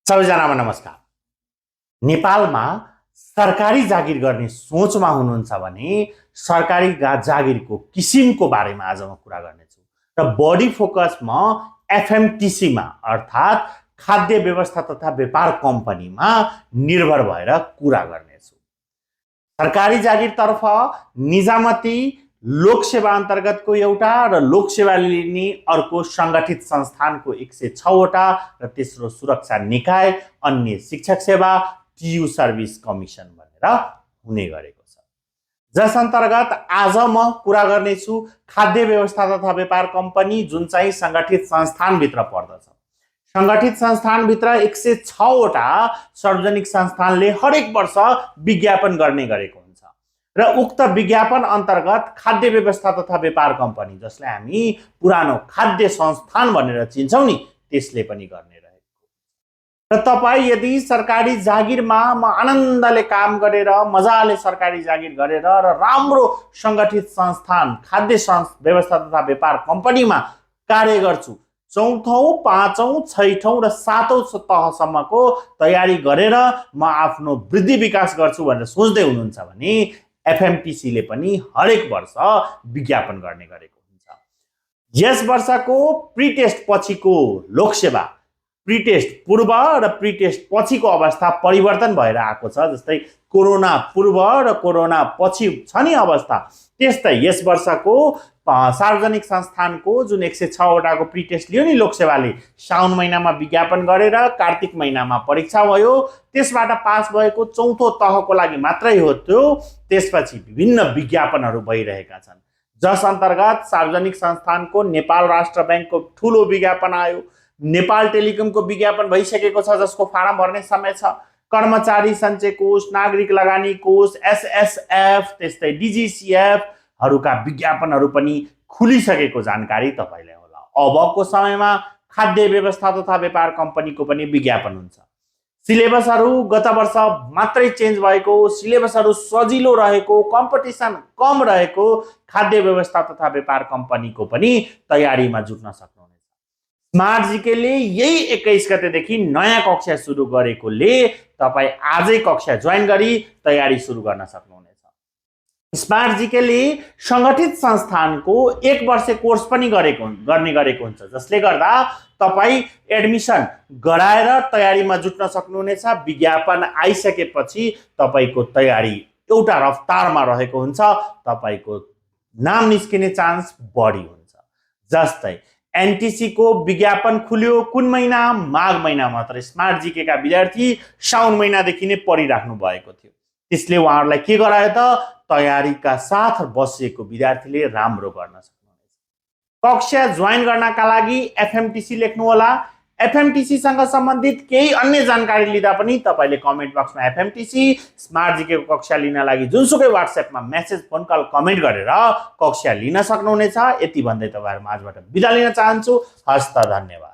सबैजनामा नमस्कार। नेपालमा सरकारी जागिर गर्ने सोचमा हुनुहुन्छ भने सरकारी जागिरको किसिमको बारेमा आज म कुरा गर्नेछु र बढी फोकस म एफएमटीसीमा अर्थात् खाद्य व्यवस्था तथा व्यापार कम्पनीमा निर्भर भएर कुरा गर्नेछु। सरकारी जागिरतर्फ निजामती लोकसेवा अन्तर्गतको एउटा र लोकसेवा लिने अर्को संगठित संस्थानको 106 वटा र तेस्रो सुरक्षा निकाय, अन्य शिक्षक सेवा, टियु सर्भिस कमिसन भनेर हुने गरेको छ। जस अन्तर्गत आज म कुरा गर्नेछु खाद्य व्यवस्था तथा व्यापार कम्पनी जुन चाहिँ संगठित संस्थानभित्र पर्दछ। संगठित संस्थानभित्र 106 वटा सार्वजनिक संस्थानले हरेक वर्ष विज्ञापन गर्ने गरेको हुन्छ र उक्त विज्ञापन अन्तर्गत खाद्य व्यवस्था तथा व्यापार कम्पनी जसलाई हामी पुरानो खाद्य संस्थान भनेर चिन्छौं नि त्यसले पनि गर्ने रहेको। र तपाई यदि सरकारी जागिरमा म आनन्दले काम गरेर मजाले सरकारी जागिर गरेर र राम्रो संगठित संस्थान खाद्य व्यवस्था तथा व्यापार कम्पनीमा कार्य गर्छु, चौथौं, पाँचौं, छैठौं र सातौं तहसम्मको तयारी गरेर म आफ्नो वृद्धि विकास गर्छु भनेर सोच्दै हुनुहुन्छ भने एफएमटीसीले पनि हरेक वर्ष विज्ञापन गर्ने गरेको हुन्छ। यस वर्षको प्रिटेस्ट पछिको लोकसेवा, प्रिटेस्ट पूर्व र प्रिटेस्ट पछिको अवस्था परिवर्तन भएर आएको छ। जस्तै कोरोना पूर्व र कोरोना पछि छ नि अवस्था, त्यस्तै यस वर्षको सार्वजनिक संस्थानको जुन 106 वटाको प्रिटेस्ट लियो नि लोकसेवाले, साउन महिनामा विज्ञापन गरेर कार्तिक महिनामा परीक्षा भयो, त्यसबाट पास भएको चौथो तहको लागि मात्रै हो त्यो। त्यसपछि विभिन्न विज्ञापनहरू भइरहेका छन् जस अन्तर्गत सार्वजनिक संस्थानको नेपाल राष्ट्र बैंकको ठूलो विज्ञापन आयो, नेपाल टेलिकमको विज्ञापन भइसकेको छ जसको फारम भर्ने समय छ, कर्मचारी सञ्चय कोष, नागरिक लगानी कोष, एसएसएफ, त्यस्तै डीजीसीएफ हरूका विज्ञापनहरू पनि खुलिसकेको जानकारी तपाईलाई होला। अबको समयमा खाद्य व्यवस्था तथा व्यापार कम्पनीको पनि विज्ञापन हुन्छ। सिलेबसहरू गत वर्ष मात्रै चेन्ज भएको, सिलेबसहरू सजिलो रहेको, कम्पिटिसन कम रहेको खाद्य व्यवस्था तथा व्यापार कम्पनीको पनि तयारीमा जुट्न सक्नुहुनेछ। स्मार्ट जीकेले यही 21 गतेदेखि नयाँ कक्षा सुरु गरेकोले तपाई आजै कक्षा जोइन गरी तयारी सुरु गर्न सक्नुहुनेछ। स्मार्ट जीकेले संगठित संस्थानको 1 वर्ष कोर्स पनि गर्ने गरेको हुन्छ जसले गर्दा तपाई एडमिसन गराएर तयारीमा जुट्न सक्नुहुनेछ। विज्ञापन आइसकेपछि तपाईको तयारी एउटा रफ्तारमा रहेको हुन्छ, तपाईको नाम निस्किने चान्स बढी हुन्छ। जस्तै एनटीसी को विज्ञापन खुल्यो कुन महिना? माघ महिना मात्र। स्मार्ट जीके का विद्यार्थी साउन महिनादेखि नै पढिराख्नु भएको थियो, त्यसले उहाँहरूलाई के गरायो त तयारीका साथ बसेको विद्यार्थीले राम्रो गर्न सक्नुहुनेछ। कक्षा जोइन गर्नका लागि एफएमटीसी लेख्नु होला। एफएमटीसी सँग सम्बन्धित केही अन्य जानकारी लिँदा पनि तपाईले कमेन्ट बक्समा एफएमटीसी स्मार्ट जीके को कक्षा लिन लागि जुनसुकै व्हाट्सएपमा मेसेज, फोन कल, कमेन्ट गरेर कक्षा लिन सक्नुहुनेछ। यति भन्दै तपाईहरुमा आजबाट बिदा लिन चाहन्छु। हस्त, धन्यवाद।